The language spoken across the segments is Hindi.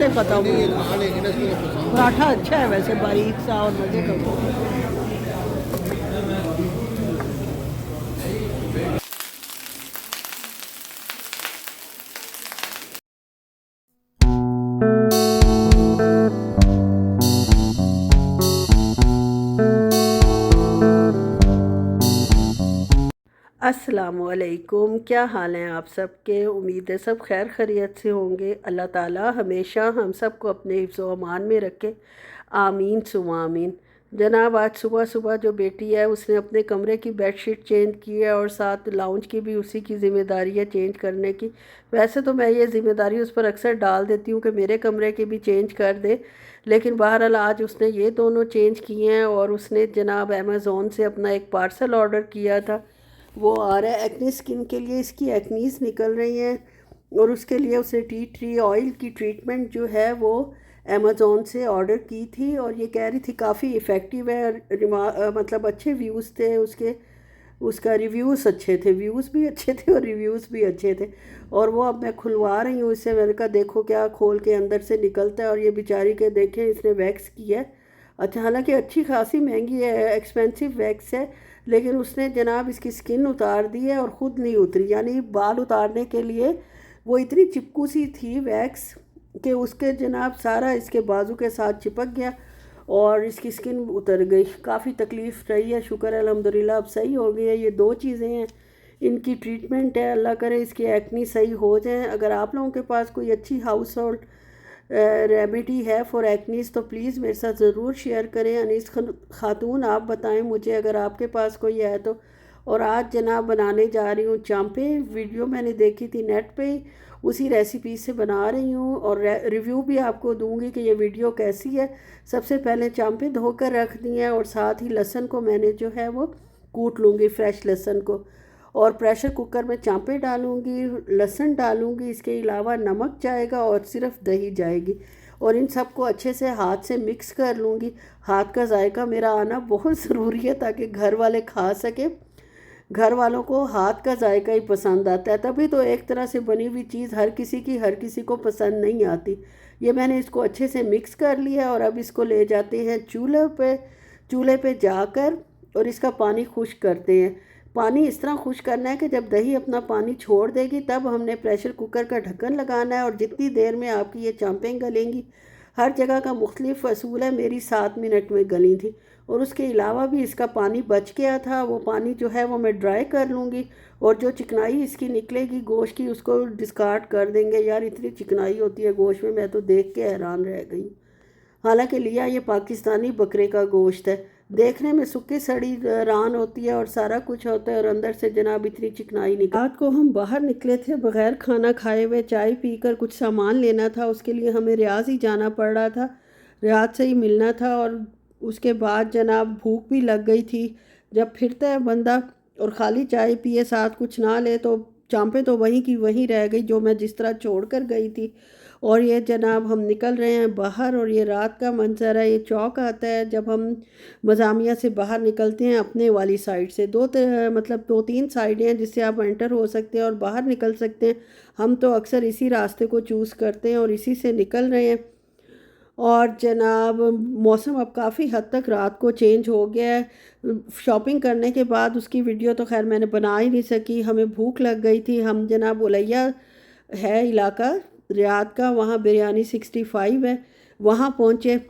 पता पराठा अच्छा है वैसे, बारीक सा और मज़े का। अस्सलामुअलैकुम, क्या हाल हैं आप सबके। उम्मीद है सब खैर खैरियत से होंगे। अल्लाह ताला हमेशा हम सबको अपने हिफ्ज़ व अमान में रखे, आमीन सुमा आमीन। जनाब, आज सुबह सुबह जो बेटी है उसने अपने कमरे की बेडशीट चेंज की है और साथ लाउंज की भी उसी की ज़िम्मेदारी है चेंज करने की। वैसे तो मैं ये ज़िम्मेदारी उस पर अक्सर डाल देती हूँ कि मेरे कमरे की भी चेंज कर दे, लेकिन बहरहाल आज उसने ये दोनों चेंज किए हैं। और उसने जनाब अमेज़ोन से अपना एक पार्सल ऑर्डर किया था, वो आ रहा है एक्ने स्किन के लिए। इसकी एक्नीज निकल रही हैं और उसके लिए उसने टी ट्री ऑयल की ट्रीटमेंट जो है वो अमेज़ोन से ऑर्डर की थी। और ये कह रही थी काफ़ी इफ़ेक्टिव है। मतलब अच्छे व्यूज़ थे उसके, उसका रिव्यूज़ अच्छे थे, व्यूज़ भी अच्छे थे और रिव्यूज़ भी अच्छे थे। और वो अब मैं खुलवा रही हूँ इससे। मैंने कहा देखो क्या खोल के अंदर से निकलता है। और ये बेचारी के देखें इसने वैक्स किया है। अच्छा, हालांकि अच्छी खासी महंगी है, एक्सपेंसिव वैक्स है, लेकिन उसने जनाब इसकी स्किन उतार दी है और ख़ुद नहीं उतरी। यानी बाल उतारने के लिए वो इतनी चिपकू सी थी वैक्स कि उसके जनाब सारा इसके बाजू के साथ चिपक गया और इसकी स्किन उतर गई। काफ़ी तकलीफ़ रही है, शुक्र है अल्हम्दुलिल्लाह अब सही हो गई है। ये दो चीज़ें हैं, इनकी ट्रीटमेंट है। अल्लाह करे इसकी एक्नी सही हो जाए। अगर आप लोगों के पास कोई अच्छी हाउस होल्ड रेमेडी है फॉर एक्नीस तो प्लीज़ मेरे साथ ज़रूर शेयर करें। अनीस खातून, आप बताएं मुझे अगर आपके पास कोई है तो। और आज जनाब बनाने जा रही हूँ चांपे। वीडियो मैंने देखी थी नेट पे, उसी रेसिपी से बना रही हूँ और रिव्यू भी आपको दूंगी कि ये वीडियो कैसी है। सबसे पहले चांपे धोकर रख दी हैं और साथ ही लहसुन को मैंने जो है वो कूट लूँगी, फ्रेश लहसुन को। और प्रेशर कुकर में चांपे डालूंगी, लहसुन डालूंगी, इसके अलावा नमक जाएगा और सिर्फ दही जाएगी। और इन सबको अच्छे से हाथ से मिक्स कर लूँगी। हाथ का जायका मेरा आना बहुत ज़रूरी है ताकि घर वाले खा सके। घर वालों को हाथ का जायका ही पसंद आता है, तभी तो एक तरह से बनी हुई चीज़ हर किसी को पसंद नहीं आती। ये मैंने इसको अच्छे से मिक्स कर लिया और अब इसको ले जाते हैं चूल्हे पे जाकर और इसका पानी खुश्क करते हैं। पानी इस तरह खुश करना है कि जब दही अपना पानी छोड़ देगी तब हमने प्रेशर कुकर का ढक्कन लगाना है। और जितनी देर में आपकी ये चांपें गलेंगी, हर जगह का मुख्तलिफ असूल है, मेरी 7 मिनट में गली थी। और उसके अलावा भी इसका पानी बच गया था, वो पानी जो है वो मैं ड्राई कर लूँगी। और जो चिकनाई इसकी निकलेगी गोश्त की उसको डिस्कार्ड कर देंगे। यार इतनी चिकनाई होती है गोश्त में, मैं तो देख के हैरान रह गई। हालांकि लिया ये पाकिस्तानी बकरे का गोश्त है, देखने में सूखी सड़ी रान होती है और सारा कुछ होता है और अंदर से जनाब इतनी चिकनाई निकल। रात को हम बाहर निकले थे बगैर खाना खाए हुए, चाय पीकर कुछ सामान लेना था। उसके लिए हमें रियाज ही जाना पड़ रहा था, रियाज से ही मिलना था। और उसके बाद जनाब भूख भी लग गई थी। जब फिरता है बंदा और ख़ाली चाय पिए साथ कुछ ना ले तो चांपें तो वहीं की वहीं रह गई जो मैं जिस तरह छोड़ कर गई थी। और ये जनाब हम निकल रहे हैं बाहर और ये रात का मंजर है। ये चौक आता है जब हम मज़ामिया से बाहर निकलते हैं अपने वाली साइड से। मतलब दो तीन साइडें हैं जिससे आप एंटर हो सकते हैं और बाहर निकल सकते हैं। हम तो अक्सर इसी रास्ते को चूज़ करते हैं और इसी से निकल रहे हैं। और जनाब मौसम अब काफ़ी हद तक रात को चेंज हो गया है। शॉपिंग करने के बाद उसकी वीडियो तो खैर मैंने बना ही नहीं सकी, हमें भूख लग गई थी। हम जनाब उलैया है इलाका रियाद का, वहाँ बिरयानी 65 है, वहाँ पहुँचे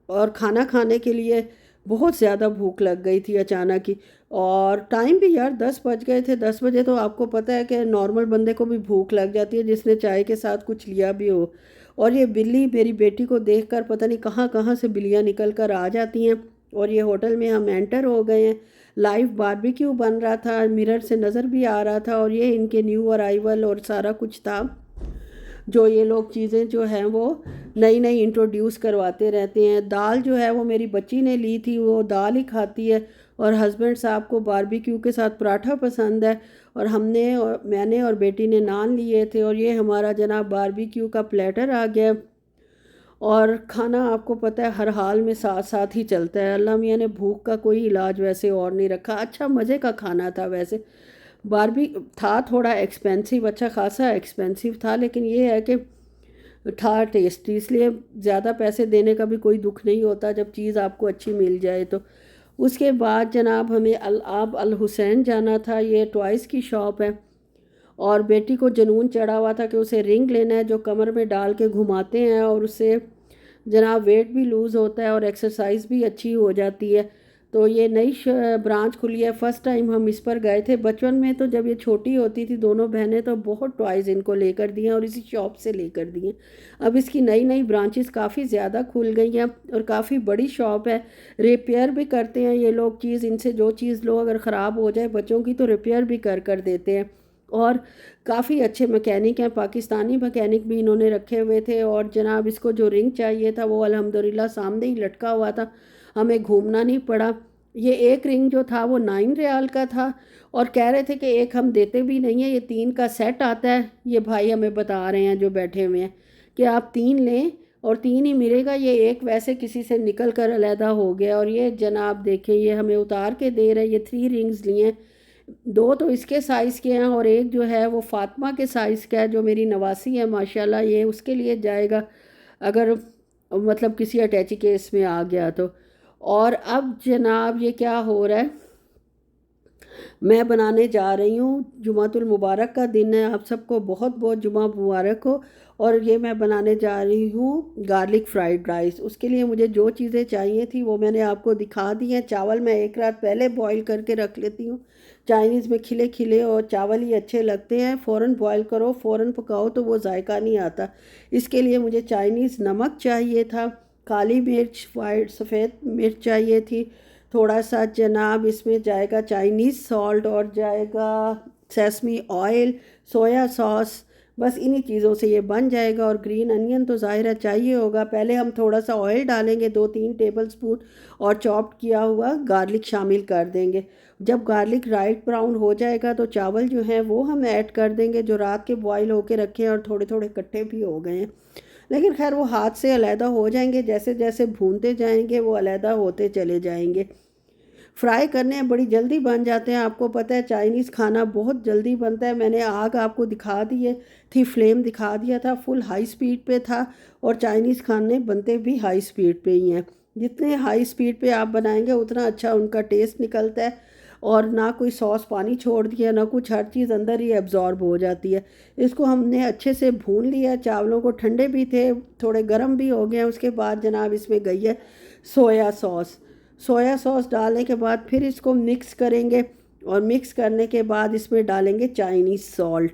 और खाना खाने के लिए बहुत ज़्यादा भूख लग गई थी अचानक ही। और टाइम भी यार 10 बज गए थे। 10 बजे तो आपको पता है कि नॉर्मल बंदे को भी भूख लग जाती है जिसने चाय के साथ कुछ लिया भी हो। और ये बिल्ली मेरी बेटी को देखकर पता नहीं कहाँ कहाँ से बिल्लियाँ निकल कर आ जाती हैं। और ये होटल में हम एंटर हो गए हैं। लाइव बारबेक्यू बन रहा था, मिरर से नज़र भी आ रहा था। और ये इनके न्यू अराइवल और सारा कुछ था जो ये लोग चीज़ें जो हैं वो नई नई इंट्रोड्यूस करवाते रहते हैं। दाल जो है वो मेरी बच्ची ने ली थी, वो दाल ही खाती है। और हस्बैंड साहब को बारबेक्यू के साथ पराठा पसंद है और मैंने और बेटी ने नान लिए थे। और ये हमारा जनाब बारबेक्यू का प्लेटर आ गया। और खाना आपको पता है हर हाल में साथ साथ ही चलता है। अल्लाह मियाँ ने भूख का कोई इलाज वैसे और नहीं रखा। अच्छा मज़े का खाना था वैसे। बारबी था थोड़ा एक्सपेंसिव, अच्छा खासा एक्सपेंसिव था, लेकिन ये है कि था टेस्टी, इसलिए ज़्यादा पैसे देने का भी कोई दुख नहीं होता जब चीज़ आपको अच्छी मिल जाए तो। उसके बाद जनाब हमें अल हुसैन जाना था, ये टॉयज़ की शॉप है। और बेटी को जुनून चढ़ा हुआ था कि उसे रिंग लेना है जो कमर में डाल के घुमाते हैं, और उससे जनाब वेट भी लूज़ होता है और एक्सरसाइज भी अच्छी हो जाती है। तो ये नई ब्रांच खुली है, फ़र्स्ट टाइम हम इस पर गए थे। बचपन में तो जब ये छोटी होती थी दोनों बहनें, तो बहुत टॉयज़ इनको लेकर दिए और इसी शॉप से लेकर दिए। अब इसकी नई नई ब्रांचेस काफ़ी ज़्यादा खुल गई हैं और काफ़ी बड़ी शॉप है। रिपेयर भी करते हैं ये लोग चीज़, इनसे जो चीज़ लो अगर ख़राब हो जाए बच्चों की तो रिपेयर भी कर देते हैं। और काफ़ी अच्छे मैकेनिक हैं, पाकिस्तानी मैकेनिक भी इन्होंने रखे हुए थे। और जनाब इसको जो रिंग चाहिए था वो अल्हम्दुलिल्लाह सामने ही लटका हुआ था, हमें घूमना नहीं पड़ा। ये एक रिंग जो था वो 9 रियाल का था, और कह रहे थे कि एक हम देते भी नहीं है, ये 3 का सेट आता है। ये भाई हमें बता रहे हैं जो बैठे हुए हैं कि आप 3 लें और 3 ही मिलेगा, ये एक वैसे किसी से निकल कर अलहदा हो गया। और ये जनाब देखें, ये हमें उतार के दे रहे हैं। ये 3 रिंग्स लिए हैं, 2 तो इसके साइज़ के हैं और एक जो है वो फातिमा के साइज़ का है जो मेरी नवासी है माशाल्लाह, ये उसके लिए जाएगा अगर मतलब किसी अटैची केस में आ गया तो। और अब जनाब ये क्या हो रहा है, मैं बनाने जा रही हूँ, जुमातुल मुबारक का दिन है, आप सबको बहुत बहुत जुमा मुबारक हो। और ये मैं बनाने जा रही हूँ गार्लिक फ्राइड राइस। उसके लिए मुझे जो चीज़ें चाहिए थी वो मैंने आपको दिखा दी हैं। चावल मैं एक रात पहले बॉईल करके रख लेती हूँ। चाइनीज़ में खिले खिले और चावल ही अच्छे लगते हैं, फ़ौरन बॉईल करो फ़ौरन पकाओ तो वो जायका नहीं आता। इसके लिए मुझे चाइनीज़ नमक चाहिए था, काली मिर्च, वाइट सफ़ेद मिर्च चाहिए थी, थोड़ा सा जनाब इसमें जाएगा चाइनीज़ सॉल्ट और जाएगा सेसमी ऑयल, सोया सॉस। बस इन्हीं चीज़ों से ये बन जाएगा। और ग्रीन अनियन तो ज़ाहिर है चाहिए होगा। पहले हम थोड़ा सा ऑयल डालेंगे 2-3 टेबलस्पून, और चॉप्ड किया हुआ गार्लिक शामिल कर देंगे। जब गार्लिक राइट ब्राउन हो जाएगा तो चावल जो हैं वो हम ऐड कर देंगे जो रात के बॉयल होके रखे हैं और थोड़े थोड़े कट्टे भी हो गए हैं, लेकिन खैर वो हाथ से अलहदा हो जाएंगे, जैसे जैसे भूनते जाएंगे वो अलहदा होते चले जाएंगे। फ्राई करने हैं, बड़ी जल्दी बन जाते हैं। आपको पता है चाइनीज़ खाना बहुत जल्दी बनता है। मैंने आग आपको दिखा दी थी, फ्लेम दिखा दिया था, फुल हाई स्पीड पे था। और चाइनीज़ खाने बनते भी हाई स्पीड पे ही हैं। जितने हाई स्पीड पे आप बनाएंगे उतना अच्छा उनका टेस्ट निकलता है। और ना कोई सॉस पानी छोड़ दिया ना कुछ, हर चीज़ अंदर ही एब्जॉर्ब हो जाती है। इसको हमने अच्छे से भून लिया, चावलों को ठंडे भी थे, थोड़े गर्म भी हो गए। उसके बाद जनाब इसमें गई है सोया सॉस। सोया सॉस डालने के बाद फिर इसको मिक्स करेंगे, और मिक्स करने के बाद इसमें डालेंगे चाइनीज़ सॉल्ट।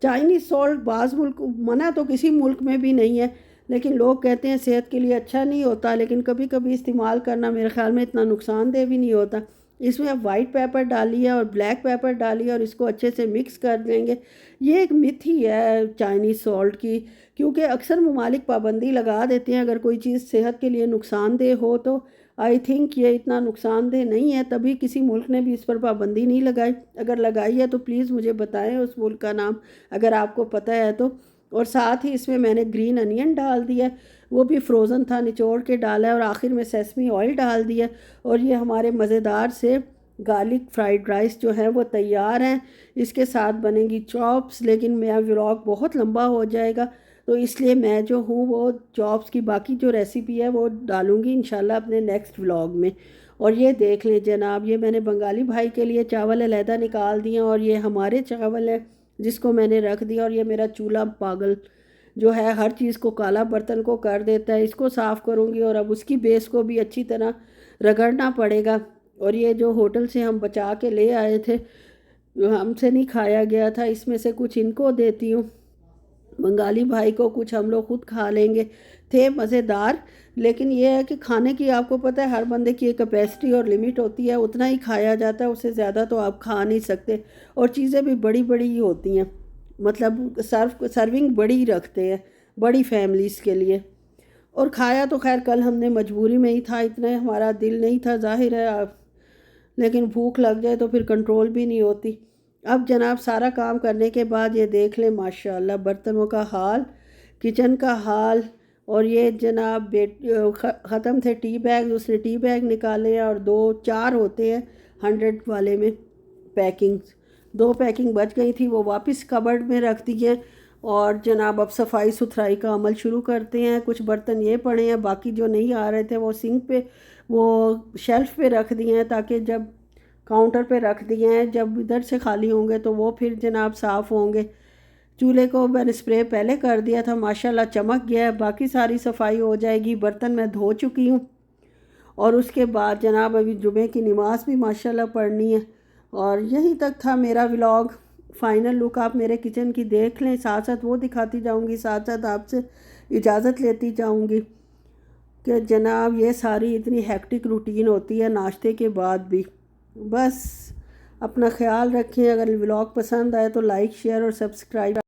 चाइनीज़ सॉल्ट बाज़ मुल्क, मना तो किसी मुल्क में भी नहीं है, लेकिन लोग कहते हैं सेहत के लिए अच्छा नहीं होता, लेकिन कभी कभी इस्तेमाल करना मेरे ख़्याल में इतना नुकसानदेह भी नहीं होता। इसमें अब वाइट पेपर डालिए और ब्लैक पेपर डालिए और इसको अच्छे से मिक्स कर देंगे। ये एक मिथ ही है चाइनीज़ सॉल्ट की, क्योंकि अक्सर ममालिक पाबंदी लगा देते हैं अगर कोई चीज़ सेहत के लिए नुकसानदेह हो तो। आई थिंक ये इतना नुकसानदेह नहीं है, तभी किसी मुल्क ने भी इस पर पाबंदी नहीं लगाई। अगर लगाई है तो प्लीज़ मुझे बताएं उस मुल्क का नाम, अगर आपको पता है तो। और साथ ही इसमें मैंने ग्रीन अनियन डाल दिया, वो भी फ्रोज़न था, निचोड़ के डाला है। और आखिर में सेसमी ऑयल डाल दिया। और ये हमारे मज़ेदार से गार्लिक फ्राइड राइस जो है वो तैयार हैं। इसके साथ बनेंगी चॉप्स, लेकिन मेरा व्लॉग बहुत लंबा हो जाएगा, तो इसलिए मैं जो हूँ वो चॉप्स की बाकी जो रेसिपी है वो डालूँगी इंशाल्लाह अपने नेक्स्ट व्लॉग में। और ये देख लें जनाब, ये मैंने बंगाली भाई के लिए चावल अलहदा निकाल दिए, और ये हमारे चावल है जिसको मैंने रख दिया। और ये मेरा चूल्हा पागल जो है हर चीज़ को काला बर्तन को कर देता है, इसको साफ़ करूँगी। और अब उसकी बेस को भी अच्छी तरह रगड़ना पड़ेगा। और ये जो होटल से हम बचा के ले आए थे, जो हमसे नहीं खाया गया था, इसमें से कुछ इनको देती हूँ, बंगाली भाई को कुछ हम लोग खुद खा लेंगे। थे मज़ेदार, लेकिन ये है कि खाने की आपको पता है हर बंदे की एक कैपेसिटी और लिमिट होती है, उतना ही खाया जाता है, उससे ज़्यादा तो आप खा नहीं सकते। और चीज़ें भी बड़ी बड़ी ही होती हैं, मतलब सर्विंग बड़ी रखते हैं बड़ी फैमिलीज़ के लिए। और खाया तो खैर कल हमने मजबूरी में ही था, इतना हमारा दिल नहीं था ज़ाहिर है लेकिन भूख लग जाए तो फिर कंट्रोल भी नहीं होती। अब जनाब सारा काम करने के बाद ये देख लें माशाल्लाह बर्तनों का हाल, किचन का हाल। और ये जनाब ख़त्म थे टी बैग, दूसरे टी बैग निकाले और 2-4 होते हैं 100 वाले में पैकिंग, 2 पैकिंग बच गई थी, वो वापस कबर्ड में रख दी है। और जनाब अब सफाई सुथराई का अमल शुरू करते हैं। कुछ बर्तन ये पड़े हैं, बाकी जो नहीं आ रहे थे वो सिंक पे, वो शेल्फ़ पे रख दिए हैं, ताकि जब काउंटर पे रख दिए हैं, जब इधर से खाली होंगे तो वो फिर जनाब साफ़ होंगे। चूल्हे को मैंने स्प्रे पहले कर दिया था, माशाल्लाह चमक गया है। बाकी सारी सफाई हो जाएगी। बर्तन मैं धो चुकी हूँ। और उसके बाद जनाब अभी जुमे की नमाज़ भी माशाल्लाह पढ़नी है। और यहीं तक था मेरा व्लॉग। फ़ाइनल लुक आप मेरे किचन की देख लें, साथ साथ वो दिखाती जाऊंगी, साथ साथ आपसे इजाज़त लेती जाऊंगी कि जनाब ये सारी इतनी हेक्टिक रूटीन होती है नाश्ते के बाद भी। बस अपना ख्याल रखें। अगर व्लॉग पसंद आए तो लाइक शेयर और सब्सक्राइब